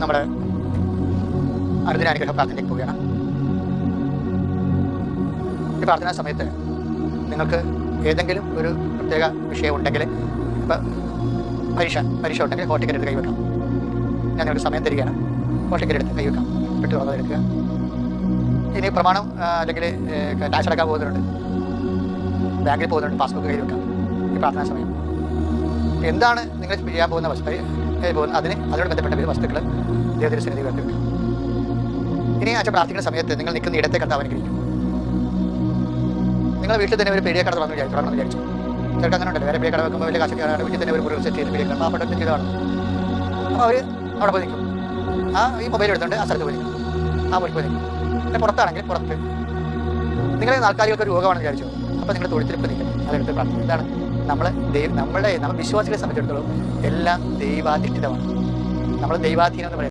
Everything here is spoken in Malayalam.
നമ്മൾ അനുദിന അനുഗ്രഹ പ്രാർത്ഥനയ്ക്ക് പോവുകയാണ്. ഈ പ്രാർത്ഥനാ സമയത്ത് നിങ്ങൾക്ക് ഏതെങ്കിലും ഒരു പ്രത്യേക വിഷയം ഉണ്ടെങ്കിൽ, ഇപ്പം പരീക്ഷ ഉണ്ടെങ്കിൽ ഹോൾ ടിക്കറ്റ് എടുത്ത് കൈവെക്കാം. ഞാൻ നിങ്ങൾക്ക് സമയം തരികയാണ്. ഹോൾ ടിക്കറ്റ് എടുത്ത് കൈവെക്കാം, പെട്ട് തുറന്നത് എടുക്കുക. ഇനി പ്രമാണം അല്ലെങ്കിൽ ടാക്സ് അടക്കാൻ പോകുന്നുണ്ട്, ബാങ്കിൽ പോകുന്നുണ്ട്, പാസ്ബുക്ക് കയ്യിൽ വെക്കാം. ഈ പ്രാർത്ഥനാ സമയം എന്താണ് നിങ്ങൾ ചെയ്യാൻ പോകുന്ന അതിനോട് ബന്ധപ്പെട്ട വസ്തുക്കൾ ദൈവത്തിൻ്റെ സന്നിധിയിൽ വെക്കാം. ഇനി അച്ഛൻ പ്രാർത്ഥിക്കുന്ന സമയത്ത് നിങ്ങൾ നിൽക്കുന്ന ഇടത്തെ കർത്താവ് അനുഗ്രഹിക്കും. നിങ്ങൾ വീട്ടിൽ തന്നെ ഒരു പേടിയെ കട തുറന്ന് വിചാരിച്ചു. ചിലർക്ക് അങ്ങനെ ഉണ്ടല്ലോ, വേറെ പേടിയെ കട വെക്കുമ്പോൾ വലിയ കാശൊക്കെയാണ്, വീട്ടിൽ തന്നെ ഒരു മുറി സെറ്റ് ചെയ്ത് പേടിയെ കട പാവപ്പെട്ട ചെയ്തതാണ്. അപ്പോൾ അവർ അവിടെ പോയി നിൽക്കും. ഈ മൊബൈൽ എടുത്തുകൊണ്ട് ആ സ്ഥലത്ത് പോയി നിൽക്കും, ആ മുറി പോയി നിൽക്കും. പിന്നെ പുറത്താണെങ്കിൽ പുറത്ത് നിങ്ങളെ താൽക്കാലികൾക്ക് ഒരു രോഗമാണെന്ന് വിചാരിച്ചു. അപ്പോൾ നിങ്ങൾ തൊഴുത്തിരിപ്പ് നിൽക്കണം, അതെടുത്ത് പ്രാർത്ഥിക്കും. ഇതാണ് നമ്മൾ വിശ്വാസികളെ സംബന്ധിച്ചിടത്തോളം എല്ലാം ദൈവാധിഷ്ഠിതമാണ്. നമ്മൾ ദൈവാധീനം എന്ന് പറയുന്നത്